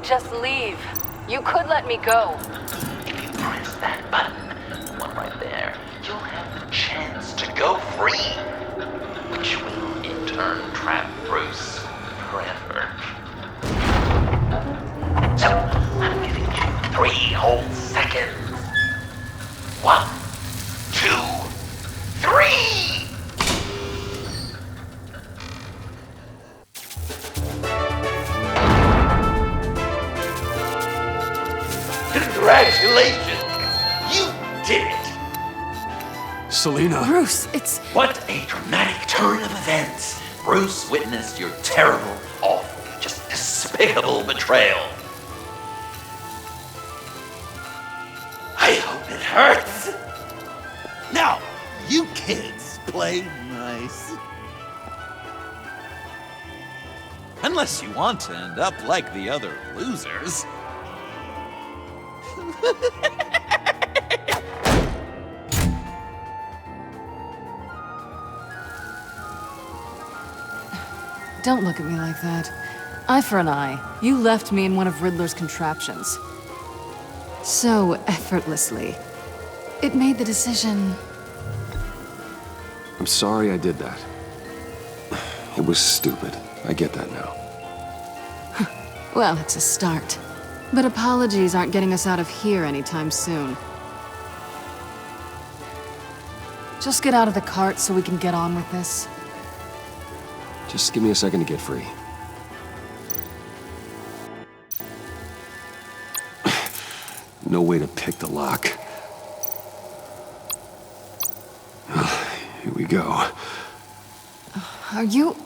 just leave. You could let me go. If you press that button, one right there, you'll have the chance to go free, which will in turn trap Bruce forever. So, I'm giving you 3 whole seconds. 1, 2, 3! Congratulations! You did it! Selina. Bruce, it's... What a dramatic turn of events! Bruce witnessed your terrible, awful, just despicable betrayal. I hope it hurts! Now, you kids play nice. Unless you want to end up like the other losers. Don't look at me like that. Eye for an eye. You left me in one of Riddler's contraptions. So effortlessly. It made the decision... I'm sorry I did that. It was stupid. I get that now. Well, it's a start. But apologies aren't getting us out of here anytime soon. Just get out of the cart so we can get on with this. Just give me a second to get free. No way to pick the lock. Here we go. Are you...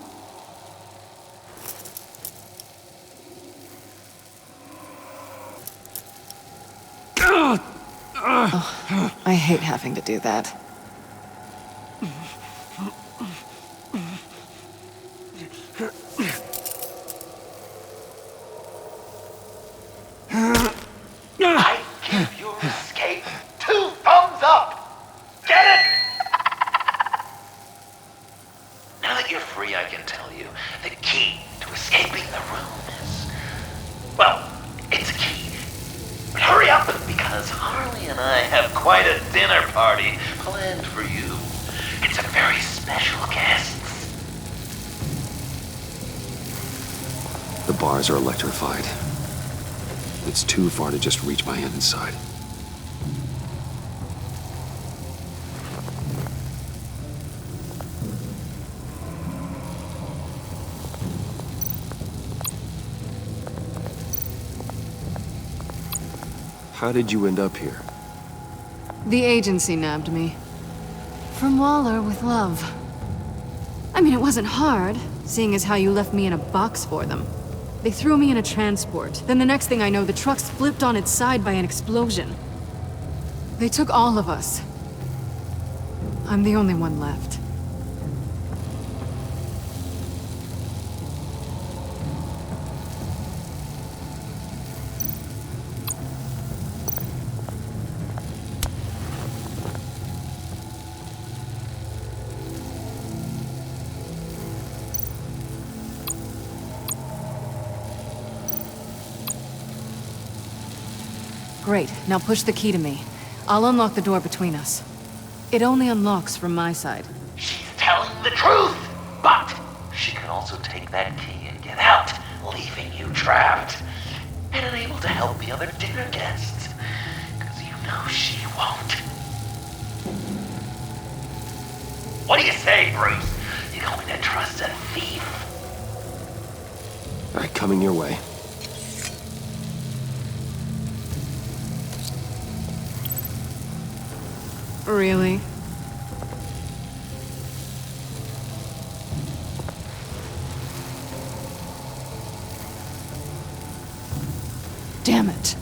Oh, I hate having to do that. I give your escape 2 thumbs up! Get it? Now that you're free, I can tell you, the key to escaping the room is... Well, it's a key. But hurry up, because Harley and I have quite a dinner party planned for you. It's a very special guests. The bars are electrified. It's too far to just reach my hand inside. How did you end up here? The agency nabbed me. From Waller with love. I mean, it wasn't hard, seeing as how you left me in a box for them. They threw me in a transport. Then the next thing I know, the truck's flipped on its side by an explosion. They took all of us. I'm the only one left. Great, now push the key to me. I'll unlock the door between us. It only unlocks from my side. She's telling the truth, but she can also take that key and get out, leaving you trapped and unable to help the other dinner guests. Because you know she won't. What do you say, Bruce? You going to trust a thief? All right, coming your way. Really? Damn it.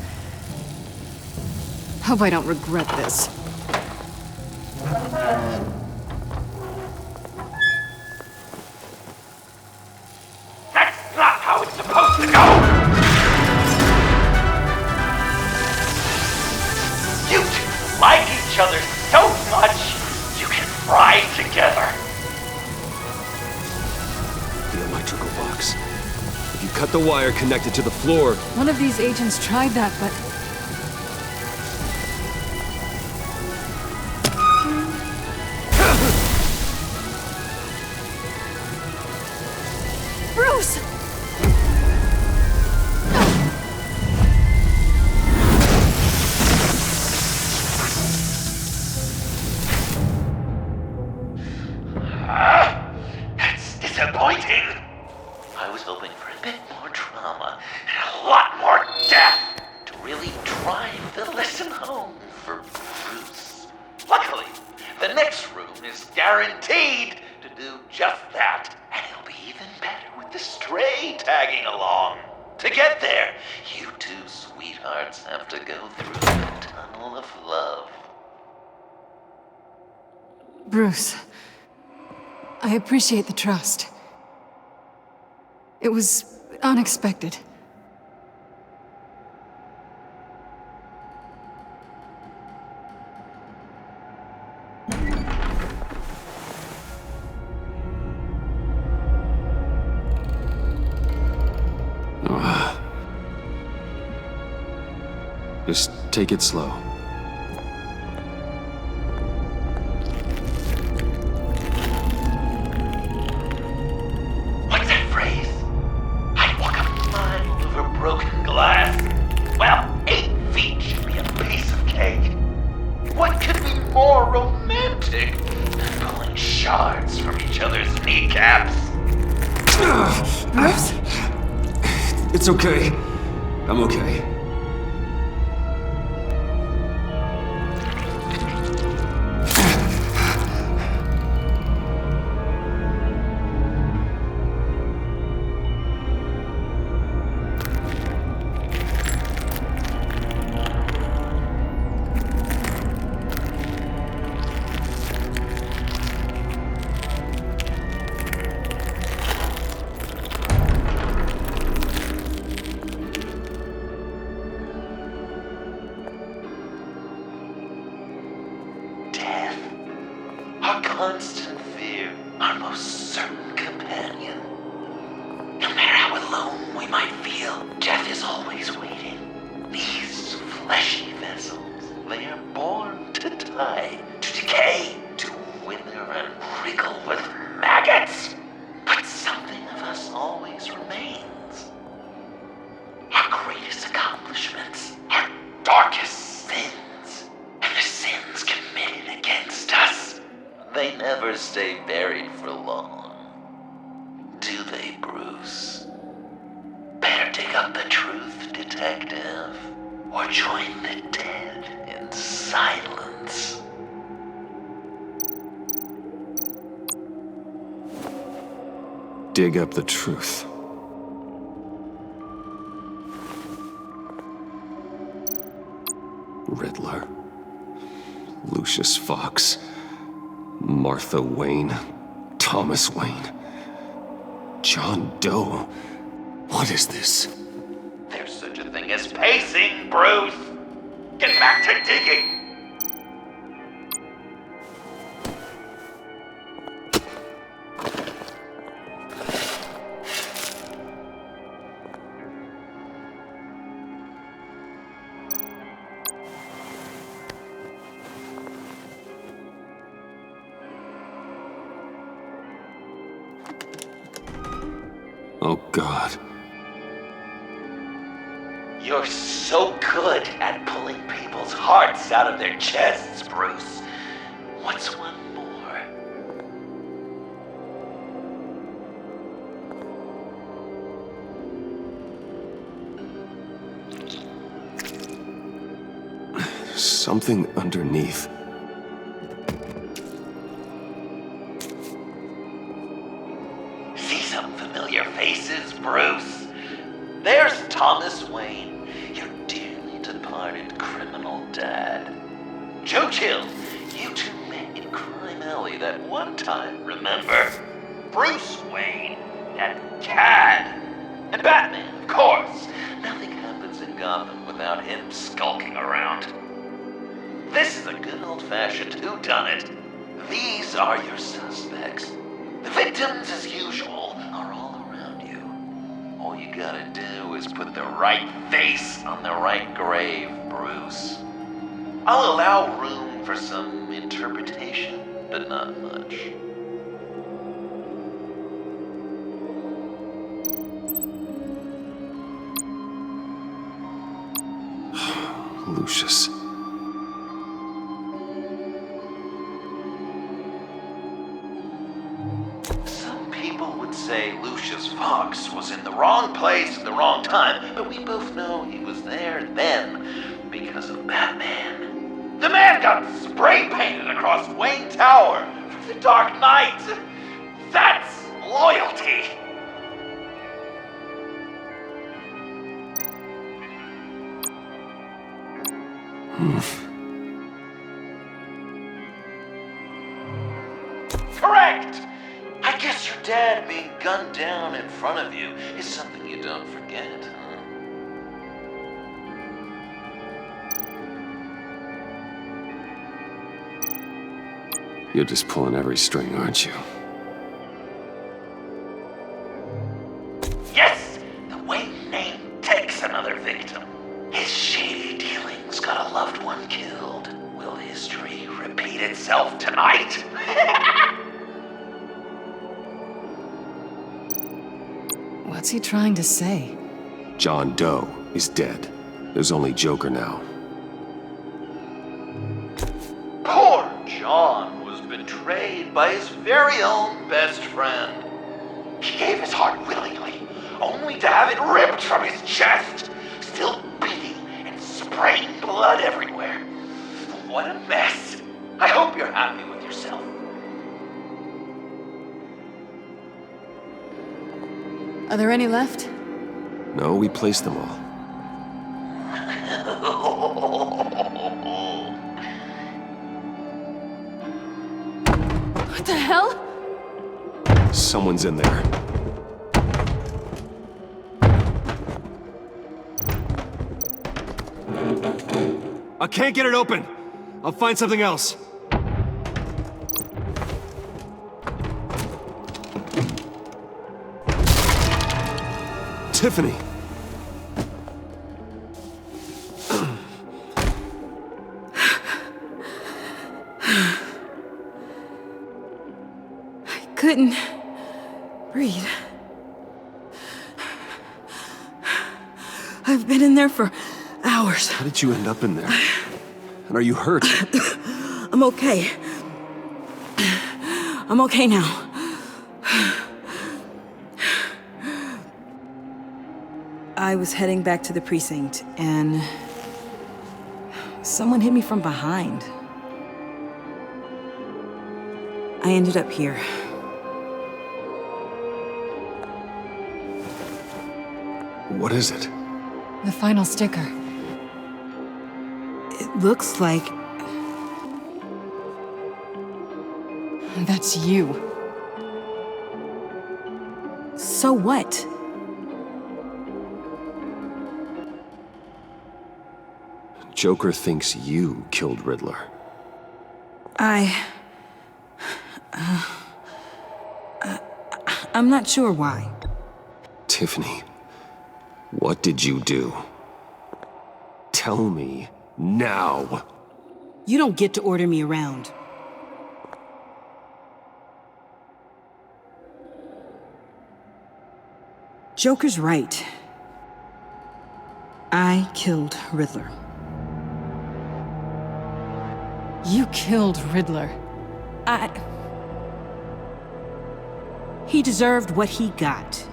Hope I don't regret this. That's not how it's supposed to go! You two like each other so much, you can fry together. The electrical box. If you cut the wire connected to the floor... One of these agents tried that, but... Bruce! That's disappointing. I was hoping for a bit more drama and a lot more death to really drive the lesson home for Bruce. Luckily, the next room is guaranteed to do just that, and it'll be even better with the stray tagging along. To get there, you two sweethearts have to go through the tunnel of love. Bruce, I appreciate the trust. It was unexpected. Just take it slow. What's that phrase? I'd walk a mile over broken glass. Well, 8 feet should be a piece of cake. What could be more romantic than pulling shards from each other's kneecaps? Bruce? It's okay. I'm okay. Death, our constant fear, our most certain companion. No matter how alone we might feel, death is always waiting. These fleshy vessels, they are born to die, to decay, to wither and wriggle with maggots. But something of us always remains. Our greatest accomplishments, our darkest sins, and the sins committed against us. They never stay buried for long. Do they, Bruce? Better dig up the truth, detective, or join the dead in silence. Dig up the truth. Riddler. Lucius Fox. Martha Wayne. Thomas Wayne. John Doe. What is this? There's such a thing as pacing, Bruce. Get back to digging. Oh, God. You're so good at pulling people's hearts out of their chests, Bruce. What's one more? Something underneath. See some familiar faces, Bruce? There's Thomas Wayne, your dearly departed criminal dad. Joe Chill, you two met in Crime Alley that one time, remember? Bruce Wayne, that cad. And Batman, of course. Nothing happens in Gotham without him skulking around. This is a good old-fashioned whodunit. These are your suspects. The victims, as usual, are all around you. All you gotta do is put the right face on the right grave, Bruce. I'll allow room for some interpretation, but not much. Lucius. Some people would say Lucius Fox was in the wrong place at the wrong time, but we both know he was there then because of Batman. The man got spray painted across Wayne Tower for the Dark Knight. That's loyalty. Correct! I guess your dad being gunned down in front of you is something you don't forget, huh? You're just pulling every string, aren't you? Yes! The Wayne name takes another victim. His shady dealings got a loved one killed. Will history repeat itself tonight? What's he trying to say? John Doe is dead. There's only Joker now. Poor John was betrayed by his very own best friend. He gave his heart willingly, only to have it ripped from his chest, still beating and spraying blood everywhere. What a mess. I hope you're happy with yourself. Are there any left? No, we placed them all. What the hell? Someone's in there. I can't get it open. I'll find something else. Tiffany. I couldn't breathe. I've been in there for hours. How did you end up in there? And are you hurt? I'm okay. I'm okay now. I was heading back to the precinct, and someone hit me from behind. I ended up here. What is it? The final sticker. It looks like That's you. So what? Joker thinks you killed Riddler. I'm not sure why. Tiffany, what did you do? Tell me now. You don't get to order me around. Joker's right. I killed Riddler. You killed Riddler. He deserved what he got.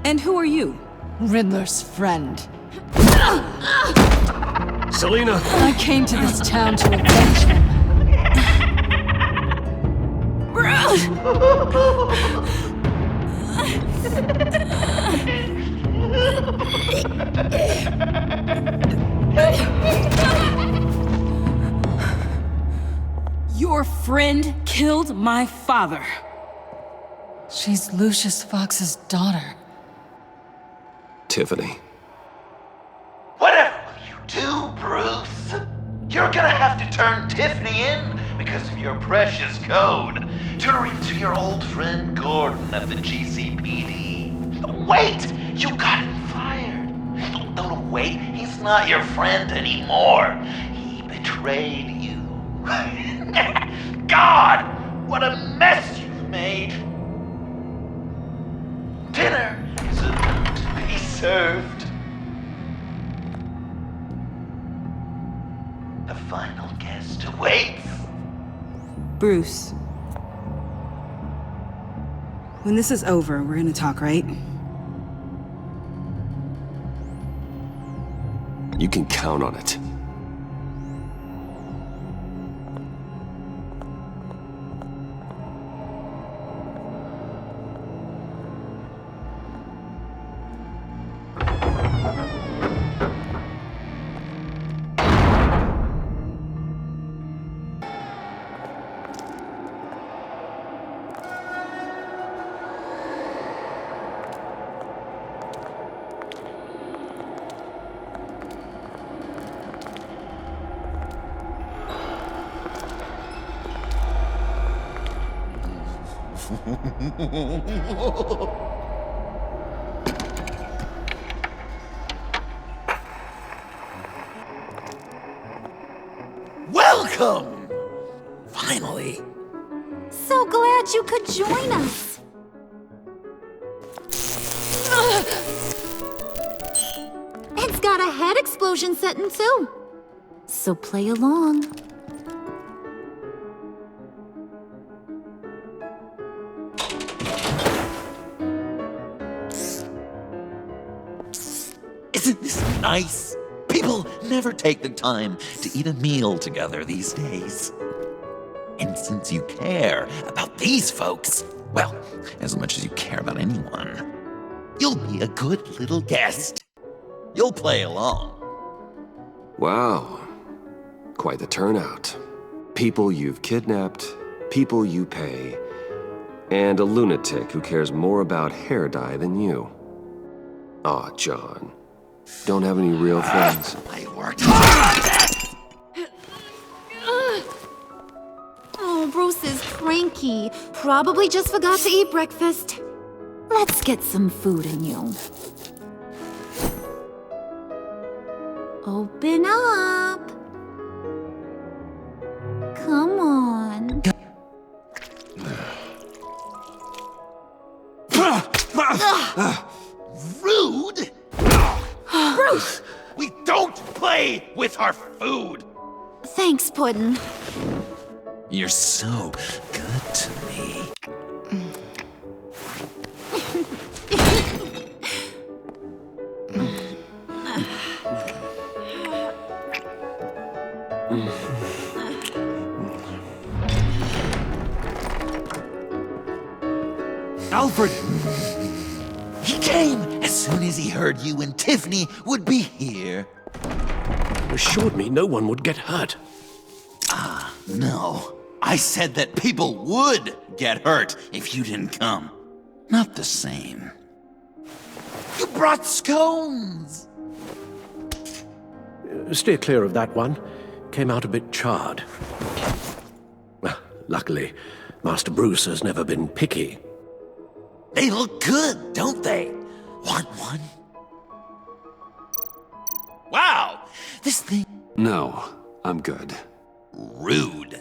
And who are you? Riddler's friend. Selina! I came to this town to avenge him. Your friend killed my father. She's Lucius Fox's daughter. Tiffany. Whatever will you do, Bruce? You're gonna have to turn Tiffany in because of your precious code. Turn her into your old friend Gordon at the GCPD. Wait! You gotta not your friend anymore. He betrayed you. God, what a mess you've made. Dinner is about to be served. The final guest awaits. Bruce. When this is over, we're gonna talk, right? You can count on it. Welcome! Finally. So glad you could join us. It's got a head explosion setting too. So play along. Isn't this nice? People never take the time to eat a meal together these days. And since you care about these folks, well, as much as you care about anyone, you'll be a good little guest. You'll play along. Wow. Quite the turnout. People you've kidnapped, people you pay, and a lunatic who cares more about hair dye than you. Aw, John. Don't have any real friends. I worked hard on that! Oh, Bruce is cranky. Probably just forgot to eat breakfast. Let's get some food in you. Open up. Come on. Rude? Bruce! We don't play with our food! Thanks, Puddin'. You're so good to me. Alfred! He came as soon as he heard you and Tiffany would be here. Assured me no one would get hurt. No, I said that people would get hurt if you didn't come. Not the same. You brought scones! Steer clear of that one. Came out a bit charred. Well, luckily, Master Bruce has never been picky. They look good, don't they? Want one? Wow! This thing... No, I'm good. Rude.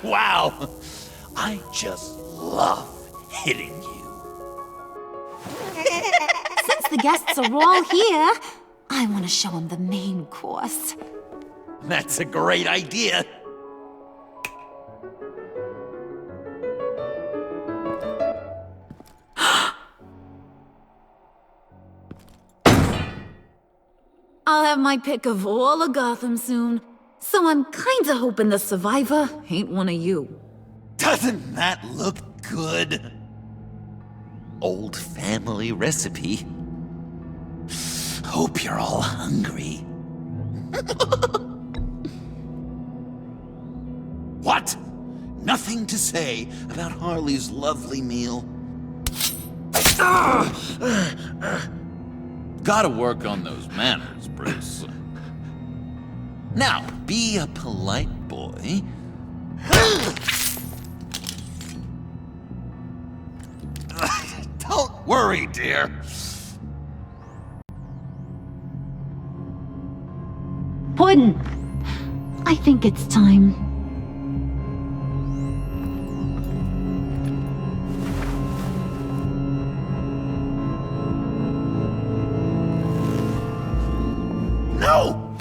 Wow! I just love hitting you. Since the guests are all here, I want to show them the main course. That's a great idea. I'll have my pick of all of Gotham soon, so I'm kinda hoping the survivor ain't one of you. Doesn't that look good? Old family recipe. Hope you're all hungry. What? Nothing to say about Harley's lovely meal? Gotta work on those manners, Bruce. Now, be a polite boy. Don't worry, dear. Puddin', I think it's time. No!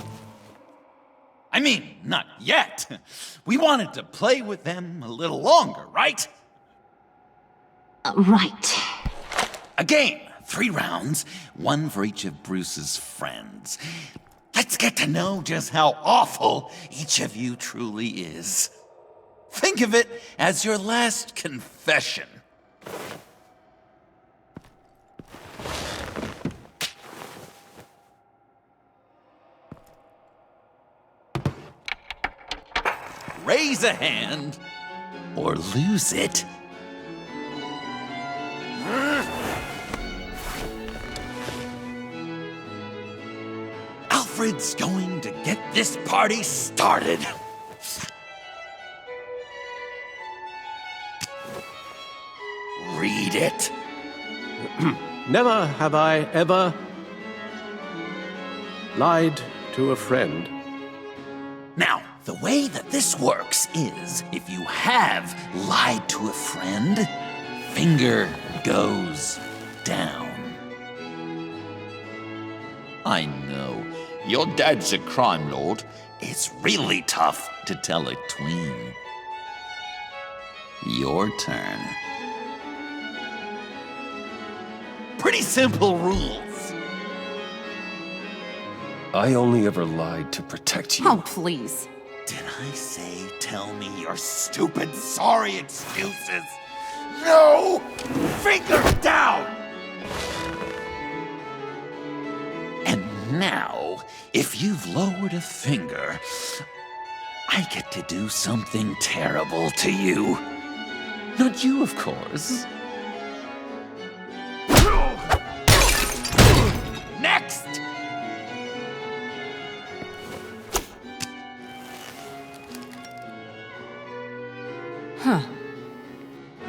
I mean, not yet. We wanted to play with them a little longer, right? Right. A game, 3 rounds, 1 for each of Bruce's friends. Let's get to know just how awful each of you truly is. Think of it as your last confession. Raise a hand, or lose it. Alfred's going to get this party started. Read it. Never have I ever lied to a friend. Now, the way that this works is, if you have lied to a friend, finger goes down. I know, your dad's a crime lord. It's really tough to tell a tween. Your turn. Pretty simple rules. I only ever lied to protect you. Oh, please. Did I say tell me your stupid sorry excuses? No! Finger down! And now, if you've lowered a finger, I get to do something terrible to you. Not you, of course. Next!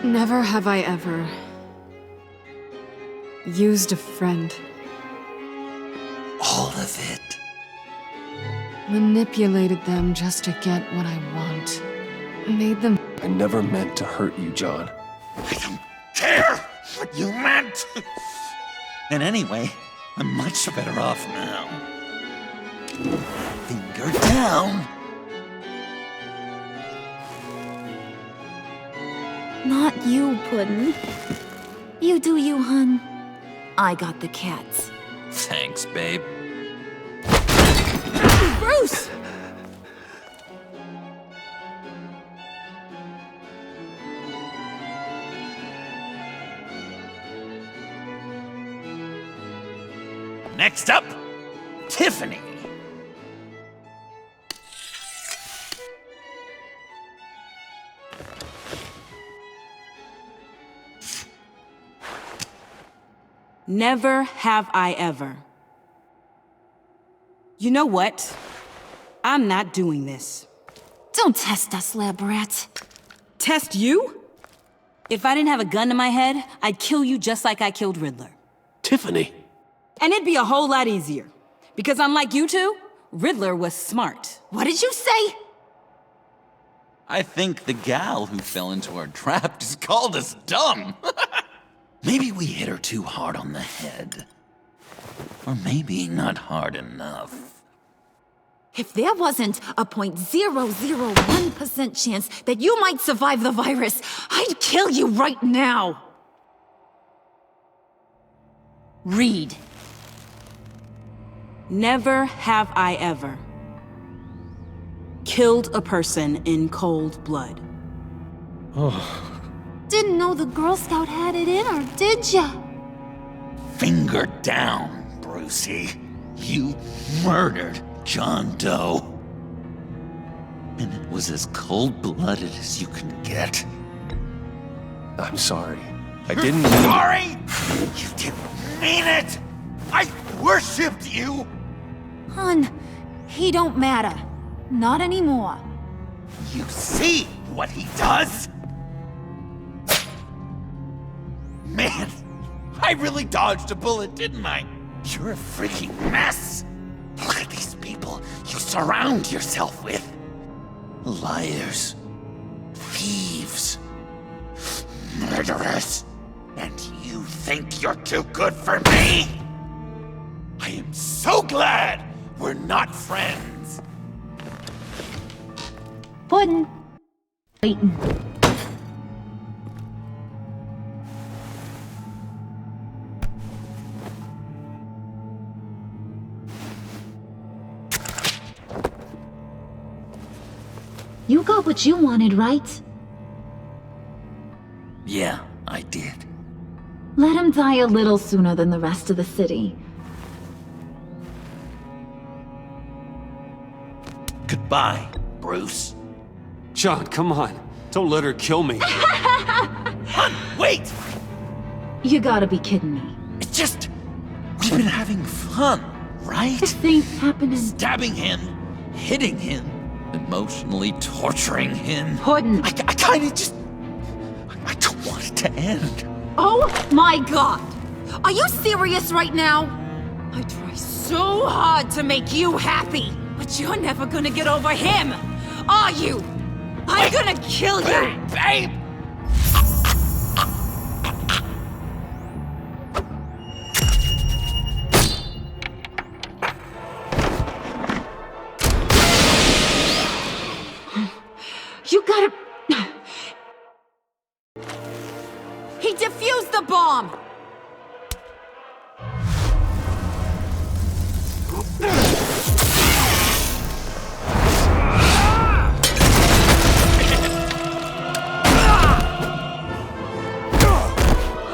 Never have I ever used a friend. All of it. Manipulated them just to get what I want. Made them. I never meant to hurt you, John. I don't care what you meant. And anyway, I'm much better off now. Finger down. Not you, Puddin'. You do you, hun. I got the cats. Thanks, babe. Bruce! Next up, Tiffany. Never have I ever. You know what? I'm not doing this. Don't test us, lab rat. Test you? If I didn't have a gun to my head, I'd kill you just like I killed Riddler. Tiffany! And it'd be a whole lot easier. Because unlike you two, Riddler was smart. What did you say? I think the gal who fell into our trap just called us dumb. Maybe we hit her too hard on the head. Or maybe not hard enough. If there wasn't a 0.001% chance that you might survive the virus, I'd kill you right now. Read. Never have I ever killed a person in cold blood. Didn't know the Girl Scout had it in her, did ya? Finger down, Brucey. You murdered John Doe. And it was as cold-blooded as you can get. I'm sorry. I didn't Sorry? You didn't mean it! I worshipped you! Hun, he don't matter. Not anymore. You see what he does? Man, I really dodged a bullet, didn't I? You're a freaking mess. Look at these people you surround yourself with. Liars. Thieves. Murderers. And you think you're too good for me? I am so glad we're not friends. Puddin'. Waiting. You got what you wanted, right? Yeah, I did. Let him die a little sooner than the rest of the city. Goodbye, Bruce. John, come on. Don't let her kill me. Hun, wait! You gotta be kidding me. It's just... we've been having fun, right? This ain't happening. Stabbing him, hitting him, emotionally torturing him. Puddin'. I kinda just... I don't want it to end. Oh my god! Are you serious right now? I try so hard to make you happy, but you're never gonna get over him, are you? I'm gonna kill you! Babe! You gotta... He defused the bomb!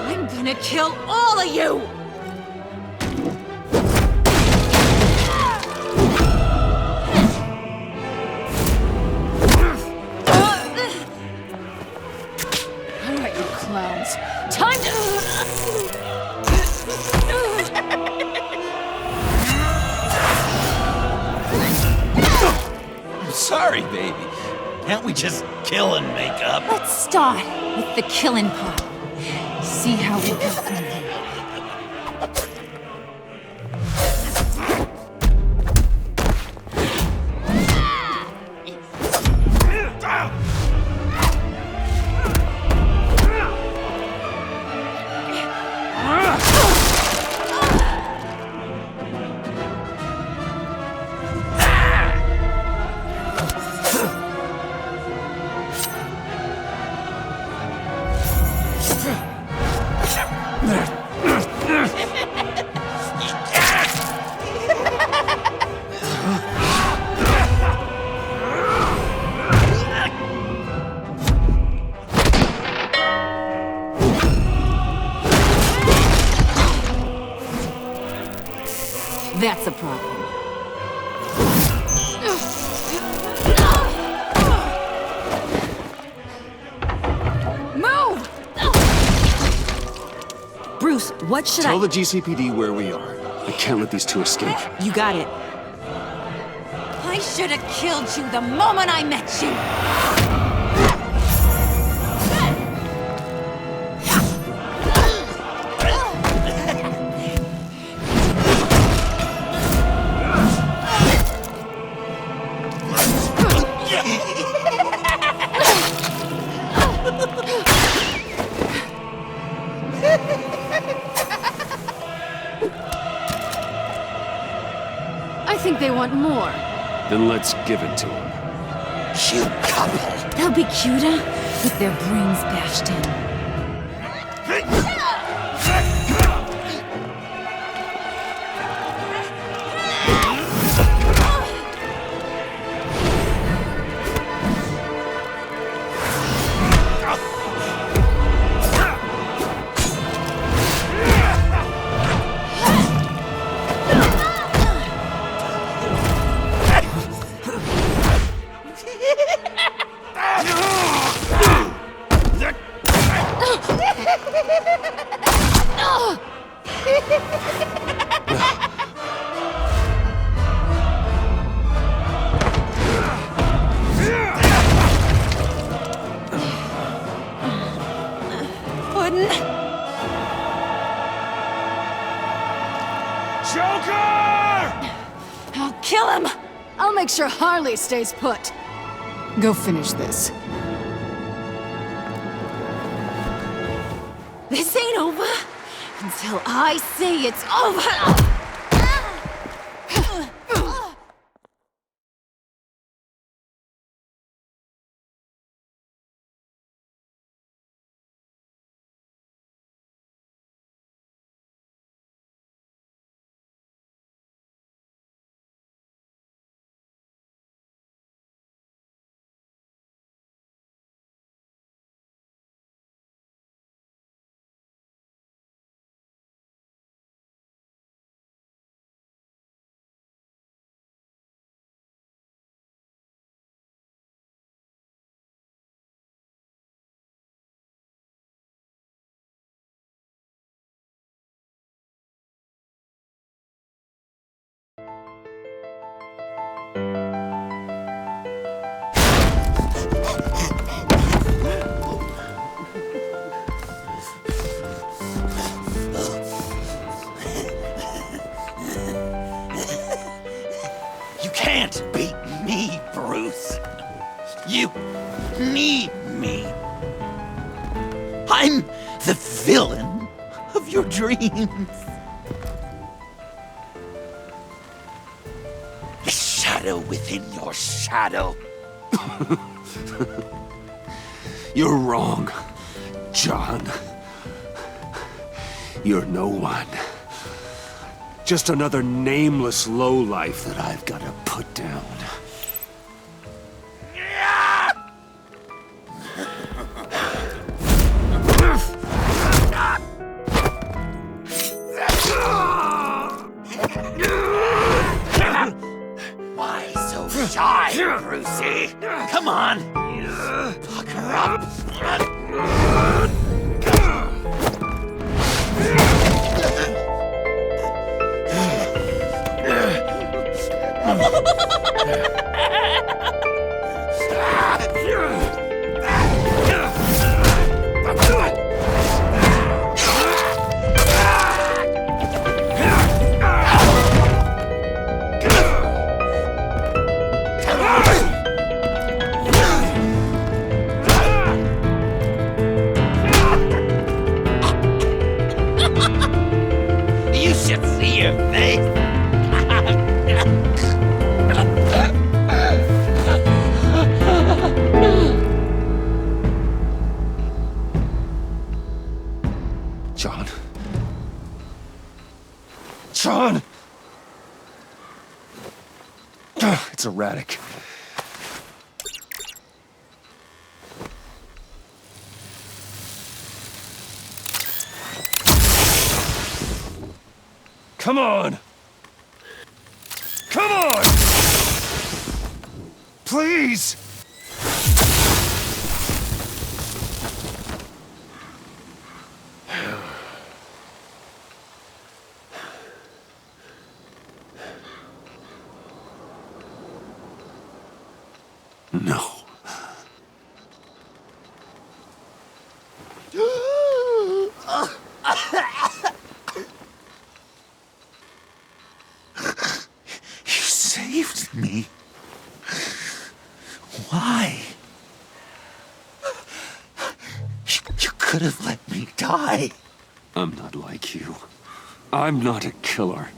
I'm gonna kill all of you! Alright, you clowns. Time to... I'm sorry, baby. Can't we just kill and make up? Let's start with the killing part. See how we go from there. That's a problem. Move! Bruce, what should Tell the GCPD where we are. I can't let these two escape. You got it. I should have killed you the moment I met you! I think they want more. Then let's give it to them. Cute couple. They'll be cuter with their brains bashed in. kill him! I'll make sure Harley stays put. Go finish this. This ain't over until I say it's over! You can't beat me, Bruce. You need me. I'm the villain of your dreams. The shadow within your shadow. You're wrong, John. You're no one. Just another nameless lowlife that I've got to put down. Why so shy, Brucey? Come on. Pucker up. You should see your face. John? John! It's erratic. Come on! Come on! Please! No. You saved me. Why? You could have let me die. I'm not like you. I'm not a killer.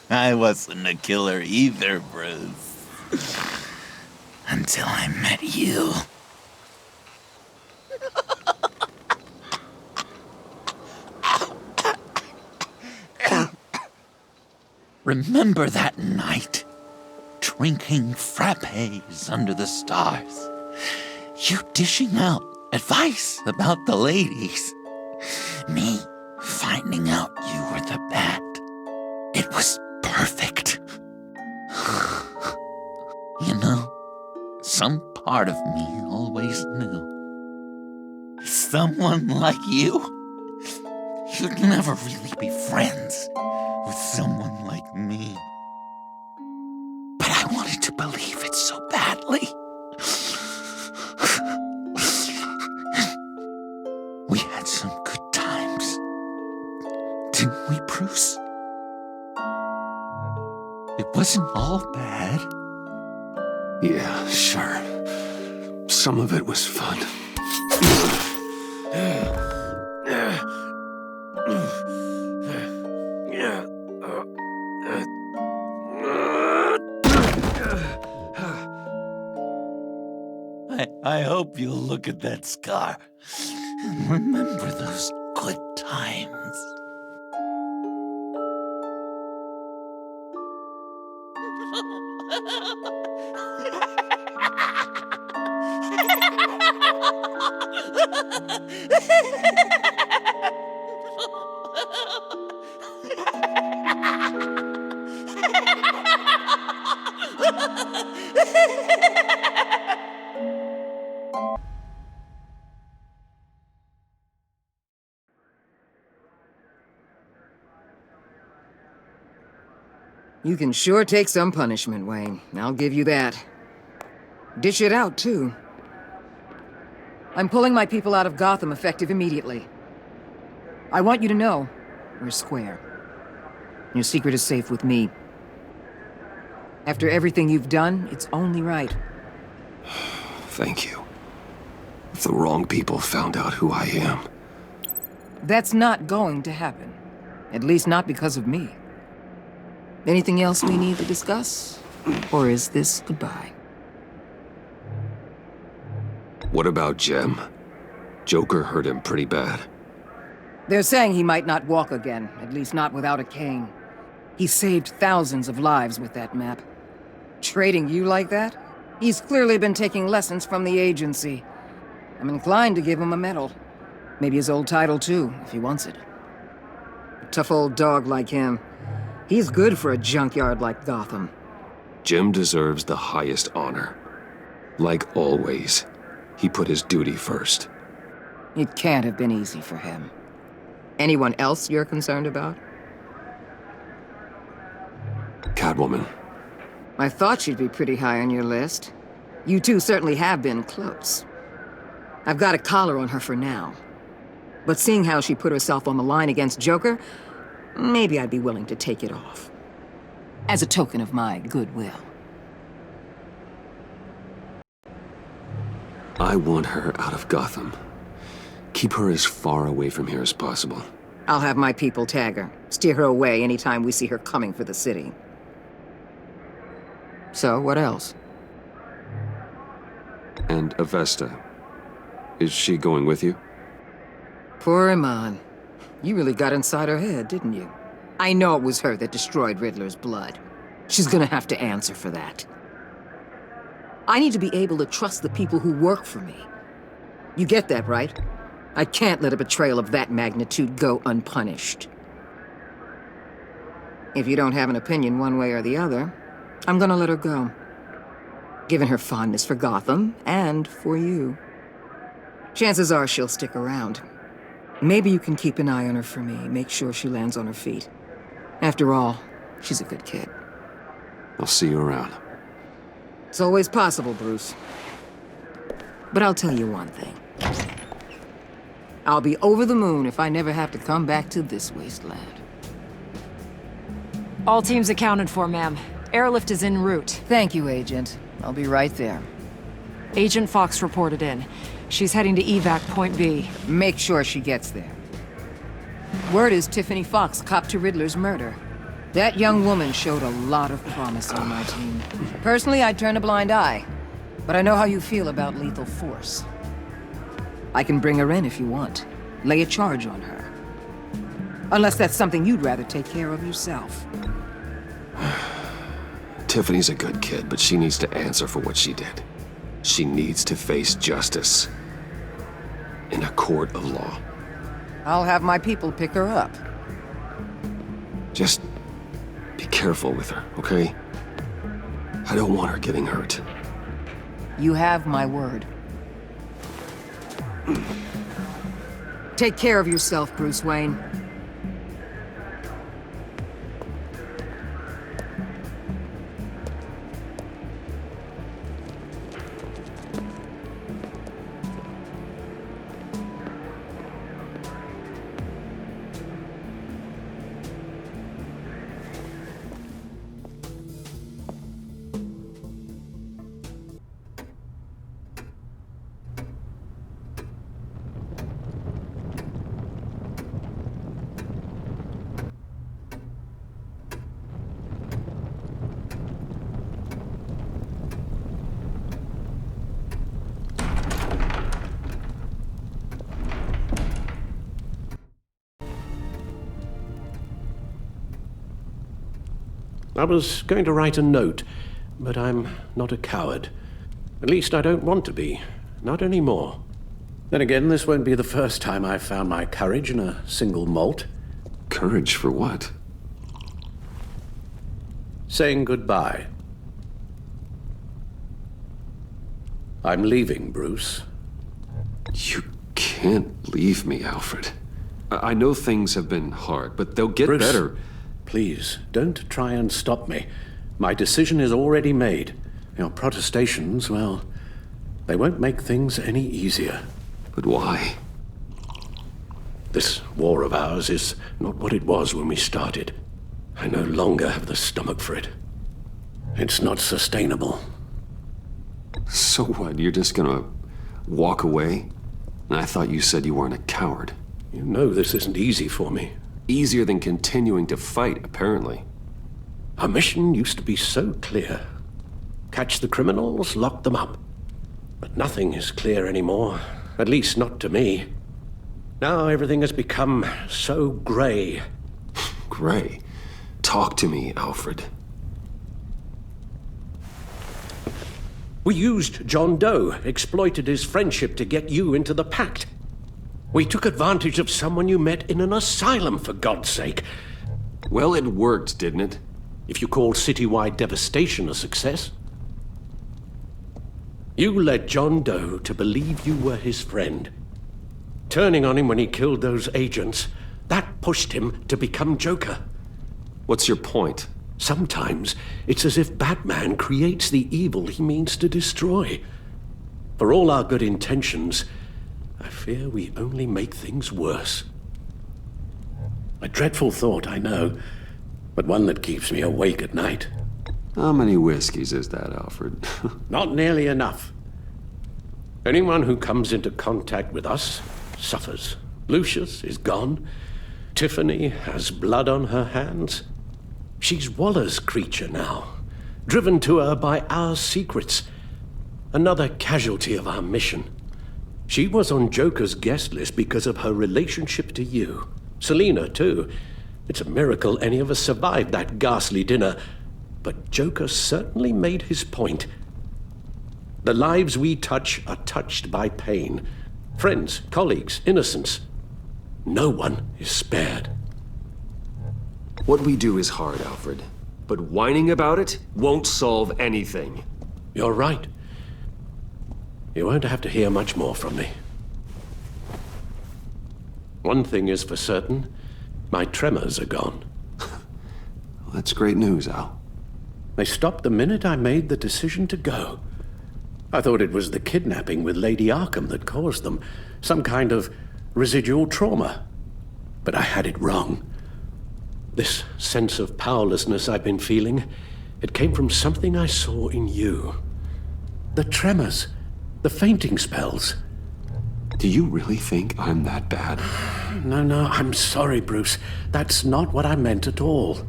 I wasn't a killer either, Bruce. Until I met you. Remember that night? Drinking frappes under the stars. You dishing out advice about the ladies. Me finding out you were the bat. It was perfect. You know, some part of me always knew. Someone like you, you'd never really be friends with someone like me. But I wanted to believe it so badly. We had some good times, didn't we, Bruce? wasn't all bad. Yeah, sure. Some of it was fun. I hope you'll look at that scar and remember those good times. You can sure take some punishment, Wayne. I'll give you that. Dish it out, too. I'm pulling my people out of Gotham effective immediately. I want you to know, we're square. Your secret is safe with me. After everything you've done, it's only right. Thank you. If the wrong people found out who I am. That's not going to happen. At least not because of me. Anything else we need to discuss? Or is this goodbye? What about Jem? Joker hurt him pretty bad. They're saying he might not walk again, at least not without a cane. He saved thousands of lives with that map. Trading you like that? He's clearly been taking lessons from the agency. I'm inclined to give him a medal. Maybe his old title too, if he wants it. A tough old dog like him. He's good for a junkyard like Gotham. Jem deserves the highest honor. Like always, he put his duty first. It can't have been easy for him. Anyone else you're concerned about? Catwoman. I thought she'd be pretty high on your list. You two certainly have been close. I've got a collar on her for now. But seeing how she put herself on the line against Joker, maybe I'd be willing to take it off. As a token of my goodwill. I want her out of Gotham. Keep her as far away from here as possible. I'll have my people tag her, steer her away anytime we see her coming for the city. So, what else? And Avesta. Is she going with you? Poor Iman. You really got inside her head, didn't you? I know it was her that destroyed Riddler's blood. She's gonna have to answer for that. I need to be able to trust the people who work for me. You get that, right? I can't let a betrayal of that magnitude go unpunished. If you don't have an opinion one way or the other, I'm gonna let her go. Given her fondness for Gotham, and for you. Chances are she'll stick around. Maybe you can keep an eye on her for me, make sure she lands on her feet. After all, she's a good kid. I'll see you around. It's always possible, Bruce. But I'll tell you one thing. I'll be over the moon if I never have to come back to this wasteland. All teams accounted for, ma'am. Airlift is en route. Thank you, Agent. I'll be right there. Agent Fox reported in. She's heading to evac Point B. Make sure she gets there. Word is Tiffany Fox copped to Riddler's murder. That young woman showed a lot of promise on my team. Personally, I'd turn a blind eye. But I know how you feel about lethal force. I can bring her in if you want. Lay a charge on her. Unless that's something you'd rather take care of yourself. Tiffany's a good kid, but she needs to answer for what she did. She needs to face justice. In a court of law. I'll have my people pick her up. Just be careful with her, okay? I don't want her getting hurt. You have my word. Take care of yourself, Bruce Wayne. I was going to write a note, but I'm not a coward. At least I don't want to be. Not anymore. Then again, this won't be the first time I've found my courage in a single molt. Courage for what? Saying goodbye. I'm leaving, Bruce. You can't leave me, Alfred. I know things have been hard, but they'll get Bruce, better. Please, don't try and stop me. My decision is already made. Your protestations, well, they won't make things any easier. But why? This war of ours is not what it was when we started. I no longer have the stomach for it. It's not sustainable. So what, you're just gonna walk away? I thought you said you weren't a coward. You know this isn't easy for me. Easier than continuing to fight, apparently. Our mission used to be so clear. Catch the criminals, lock them up. But nothing is clear anymore, at least not to me. Now everything has become so gray. Gray? Talk to me, Alfred. We used John Doe, exploited his friendship to get you into the pact. We took advantage of someone you met in an asylum, for God's sake. Well, it worked, didn't it? If you call citywide devastation a success. You led John Doe to believe you were his friend. Turning on him when he killed those agents, that pushed him to become Joker. What's your point? Sometimes it's as if Batman creates the evil he means to destroy. For all our good intentions, I fear we only make things worse. A dreadful thought, I know, but one that keeps me awake at night. How many whiskeys is that, Alfred? Not nearly enough. Anyone who comes into contact with us suffers. Lucius is gone. Tiffany has blood on her hands. She's Waller's creature now, driven to her by our secrets. Another casualty of our mission. She was on Joker's guest list because of her relationship to you. Selina, too. It's a miracle any of us survived that ghastly dinner. But Joker certainly made his point. The lives we touch are touched by pain. Friends, colleagues, innocents. No one is spared. What we do is hard, Alfred. But whining about it won't solve anything. You're right. You won't have to hear much more from me. One thing is for certain, my tremors are gone. Well, that's great news, Al. They stopped the minute I made the decision to go. I thought it was the kidnapping with Lady Arkham that caused them. Some kind of residual trauma. But I had it wrong. This sense of powerlessness I've been feeling, it came from something I saw in you. The tremors, the fainting spells. Do you really think I'm that bad? No, I'm sorry, Bruce. That's not what I meant at all.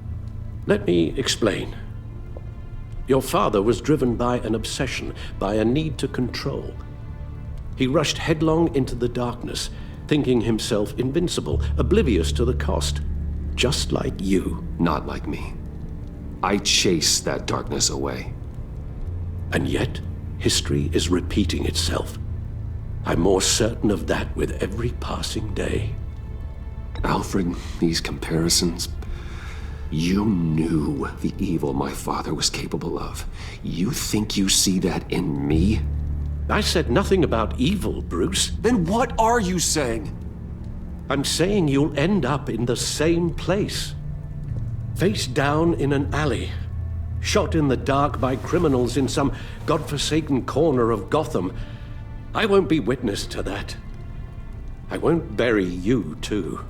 Let me explain. Your father was driven by an obsession, by a need to control. He rushed headlong into the darkness, thinking himself invincible, oblivious to the cost. Just like you. Not like me. I chased that darkness away. And yet, history is repeating itself. I'm more certain of that with every passing day. Alfred, these comparisons... You knew the evil my father was capable of. You think you see that in me? I said nothing about evil, Bruce. Then what are you saying? I'm saying you'll end up in the same place. Face down in an alley. Shot in the dark by criminals in some godforsaken corner of Gotham. I won't be witness to that. I won't bury you, too.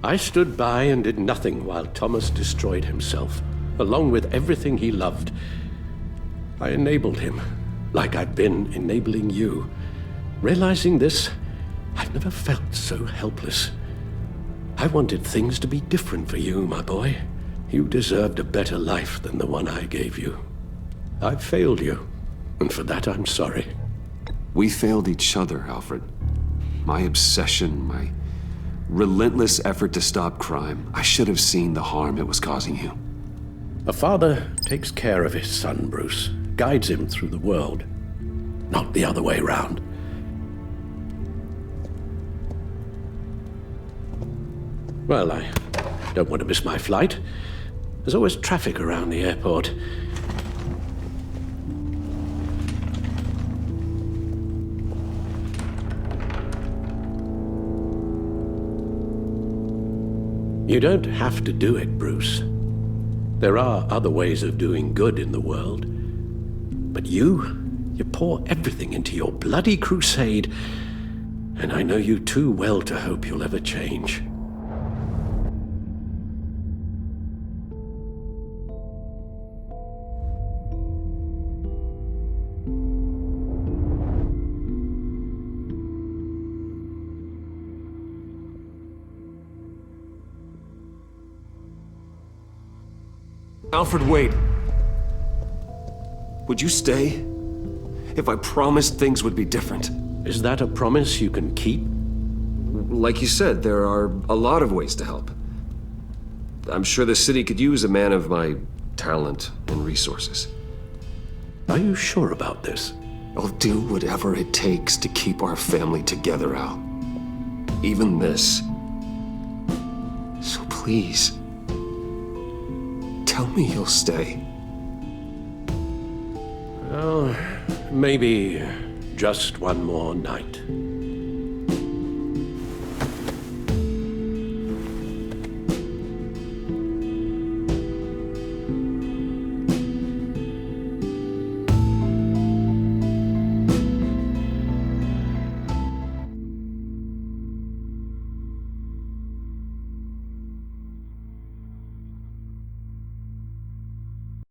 I stood by and did nothing while Thomas destroyed himself, along with everything he loved. I enabled him, like I've been enabling you. Realizing this, I've never felt so helpless. I wanted things to be different for you, my boy. You deserved a better life than the one I gave you. I failed you, and for that I'm sorry. We failed each other, Alfred. My obsession, my relentless effort to stop crime. I should have seen the harm it was causing you. A father takes care of his son, Bruce, guides him through the world, not the other way round. Well, I don't want to miss my flight. There's always traffic around the airport. You don't have to do it, Bruce. There are other ways of doing good in the world. But you pour everything into your bloody crusade, and I know you too well to hope you'll ever change. Alfred, wait. Would you stay? If I promised things would be different. Is that a promise you can keep? Like you said, there are a lot of ways to help. I'm sure the city could use a man of my talent and resources. Are you sure about this? I'll do whatever it takes to keep our family together, Al. Even this. So please, tell me you'll stay. Well, maybe just one more night.